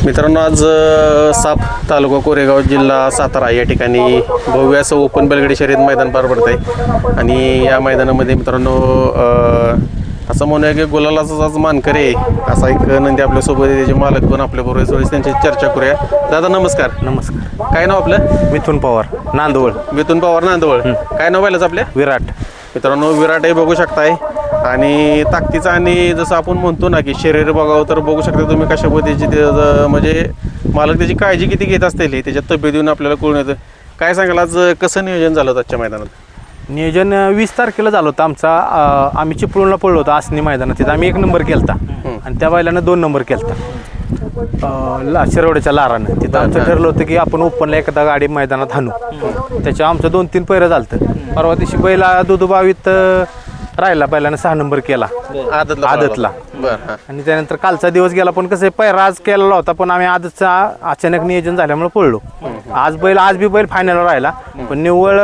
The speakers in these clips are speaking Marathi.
मित्रांनो आज साप तालुका कोरेगाव जिल्हा सातारा या ठिकाणी भव्य असं ओपन बैलगाडी शर्यत मैदान पार पडत आहे आणि या मैदानामध्ये मित्रांनो असं म्हणूया की गुलालाचा आज मानकरी आहे असा एक नंदी आपल्यासोबत आहे, त्याचे मालक पण आपल्याबरोबर थोडीशी त्यांची चर्चा करूया. दादा नमस्कार. नमस्कार. काय नाव आपलं? मिथुन पवार नांदवळ. मिथुन पवार नांदवळ. काय नाव बैलाचं आपल्या? विराट. मित्रांनो विराट हे बघू शकताय आणि ताकदीचा आणि जसं आपण म्हणतो ना की शरीर बघावं तर बघू शकता तुम्ही कशा पद्धतीची म्हणजे मालक त्याची काळजी किती घेत असतील हे त्याच्या तब्येतीने आपल्याला कळून येतं. काय सांगाल आज कसं नियोजन झालं होतं आजच्या मैदानात? नियोजन 20 तारखेला झालं होतं आमचा. आम्ही चिपळूणला पडलो होतो आसनी मैदानात. तिथं आम्ही 1 नंबर केलता आणि त्या बैलानं 2 नंबर केलता शिरवड्याच्या लारानं. तिथं आमचं ठरलं होतं की आपण ओपनला एखादा गाडी मैदानात हाणू. त्याच्यावर आमचं 2-3 पैरं झालं. परवा दिवशी बैला दुधुबावीत राहिला, बैलानं 6 नंबर केला आदतला. आणि त्यानंतर कालचा दिवस गेला. पण कसं पैरा आज केलेला होता पण आम्ही आजचा अचानक नियोजन झाल्यामुळे पडलो. आज बी बैल फायनलला राहिला पण निव्वळ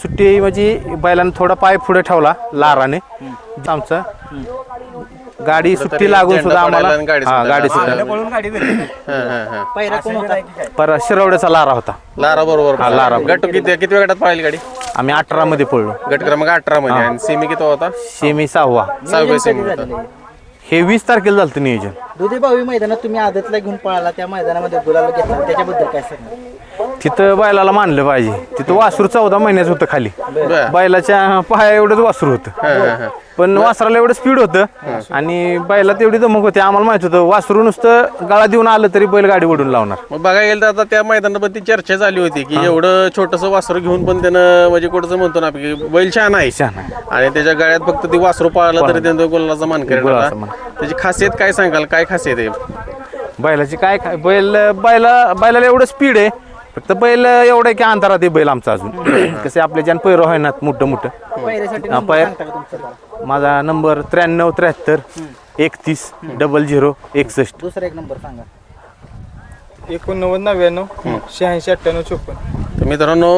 सुट्टी म्हणजे बैलानं थोडा पाय पुढे ठेवला लाराने. आमचं गाडी सुट्टी लागून सुद्धा आम्हाला गाडी पर शिरवड्याचा लारा होता. लारा बरोबर. लारा गट किती गटात पाहिली गाडी? आम्ही 18 मध्ये पडलो. गट क्रमांक 18 मध्ये. आणि सेमी किती होता? सेमी 6वा. 6वा सेमी होता. हे 20 तारखेला झालं होतं नियोजन. दुधेबावी मैदानात तुम्ही आदतला घेऊन पळाला, त्या मैदानामध्ये गुलाल घेतला, त्याच्याबद्दल काय सांगणार? तिथं बैलाला मानलं पाहिजे. तिथं वासरू 14 महिन्याचं होतं खाली. बैलाच्या पाया एवढंच वासरू होतं पण वासराला एवढं स्पीड होतं आणि बैला तेवढी धमक होती. आम्हाला माहित होतं वासरू नुसतं गळा देऊन आलं तरी बैल गाडी ओढून लावणार. मग बघायला गेलं तर आता त्या मैदानाबद्दल चर्चा झाली होती की एवढं छोटंसं वासरू घेऊन पण त्यानं म्हणजे कुठचं म्हणतो ना की बैल छान आहे आणि त्याच्या गळ्यात फक्त ती वासरू पळाला तरी त्यानं गोलाचा मानकरी ठरला. त्याची खासियत काय सांगाल? काय खासियत आहे बैलाची? काय बैलाला एवढं स्पीड आहे. फक्त बैल एवढं आहे की अंतरात आहे बैल आमचा अजून. कसे आपले ज्यान पैर आहे ना मोठं माझा नंबर 93 73 31 00 61. दुसरा एक नंबर सांगा. 89 99 86 98 54. तर मित्रांनो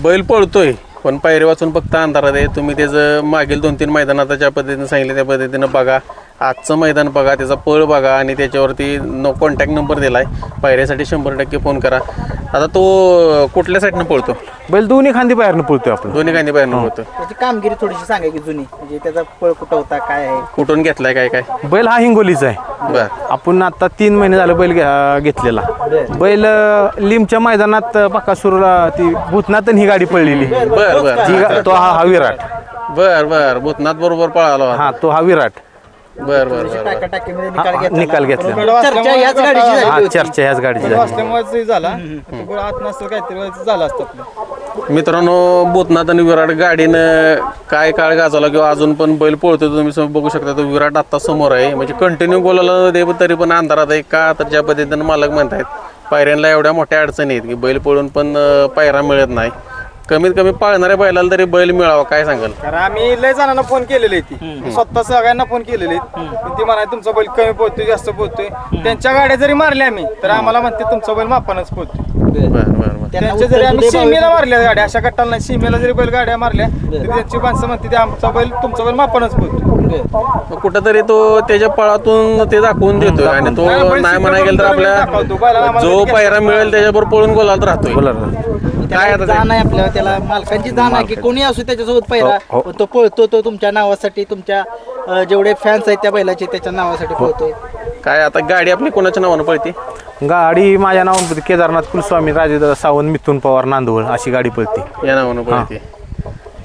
बैल पळतोय पण पायरी वाचून फक्त अंधारात आहे. तुम्ही त्याचं मागील 2-3 मैदानात ज्या पद्धतीने सांगितलं त्या पद्धतीनं बघा. आजचं मैदान बघा, त्याचा पळ बघा आणि त्याच्यावरती कॉन्टॅक्ट नंबर दिलाय. पायऱ्यासाठी 100% फोन करा. आता तो कुठल्या साईडनं पळतो? बैल दोन्ही खांदी बाहेरनं पळतोय आपण. दोन्ही खांदी बाहेरनं पळतो. त्याची कामगिरी थोडीशी सांगा की जुनी, म्हणजे त्याचा पळ कुठं होता, काय आहे, कुठून घेतलाय, काय काय? बैल हा हिंगोलीचा आहे. बर. आपण आता 3 महिने झालं बैल घेतलेला. बैल लिमच्या मैदानात बकासूरला ती भूतनाथ ही गाडी पळलेली. बर बर. तो हा विराट. बर बर. भूतनाथ बरोबर पळाला. हा तो हा विराट. बर बर बर. टाकाटाकीमध्ये निकाल घेतला. चर्चा याच गाडीची झाली हा होती. चर्चा ह्याच गाडीची झाली. असल्यामुळे झाला आत नसतं काहीतरी झालं असतं आपलं. मित्रांनो भूतनाथ आणि विराट गाडीनं काय काळ गाजवला किंवा अजून पण बैल पळतो. तुम्ही बघू शकता तो विराट आता समोर आहे. म्हणजे कंटिन्यू बोलायला दे तरी पण अंधारात आहे का? तर ज्या पद्धतीनं मालक म्हणतायत पायऱ्यांना एवढ्या मोठ्या अडचणी आहेत की बैल पळून पण पायरा मिळत नाही. कमीत कमी पाळणाऱ्या बैलाला तरी बैल मिळावा. काय सांगाल? कारण आम्ही लय जणांना फोन केलेले ती स्वतः सगळ्यांना फोन केलेले. ती म्हणाय तुमचा बैल कमी पोहतोय, जास्त पोहतोय. त्यांच्या गाड्या जरी मारल्या आम्ही तर आम्हाला म्हणते तुमचा बैल मापानच पोहतोय. बर बर बर. त्यांच्या जरी आम्ही सीमेला मारल्या गाड्या, अशा गट्टाला नाही, सीमेला जरी बैल गाड्या मारल्या तरी त्यांची माणसं म्हणते आमचा बैल तुमचा बैल मापानच पोहतोय. कुठंतरी तो त्याच्या पळातून ते दाखवून देतोय आणि तो नाही म्हणाय गेलं तर आपल्या जो पायरा मिळेल त्याच्याबरोबर पळून गोलात राहतोय. काय जाण आहे आपल्याला, त्याला मालकांची जाण आहे की कोणी असू त्याच्यासोबत पहिला पण तो पळतो. तो तुमच्या नावासाठी, तुमच्या जेवढे फॅन्स आहेत त्या बैलाचे त्याच्या नावासाठी पळतोय. काय आता गाडी आपली कोणाच्या नावानं पळते? गाडी माझ्या नावानं केदारनाथ कुलस्वामी राजेदादा सावंत मिथुन पवार नांदवळ अशी गाडी पळते. या नावानं पळते.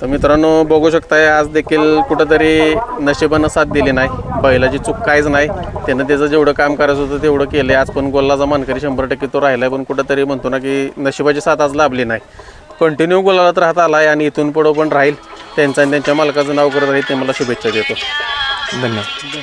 तर मित्रांनो बघू शकताय आज देखील कुठंतरी नशिबानं साथ दिली नाही. बैलाची चूक काहीच नाही. त्यानं त्याचं जेवढं काम करायचं होतं तेवढं केलं. आज पण गोलाचा मानकरी 100% तो राहिलाय. पण कुठंतरी म्हणतो ना की नशिबाची साथ आज लाभली नाही. कंटिन्यू गोलात राहत आलाय आणि इथून पुढं पण राहील. त्यांचं आणि त्यांच्या मालकाचं नाव करत राहील. ते मला शुभेच्छा देतो. धन्यवाद.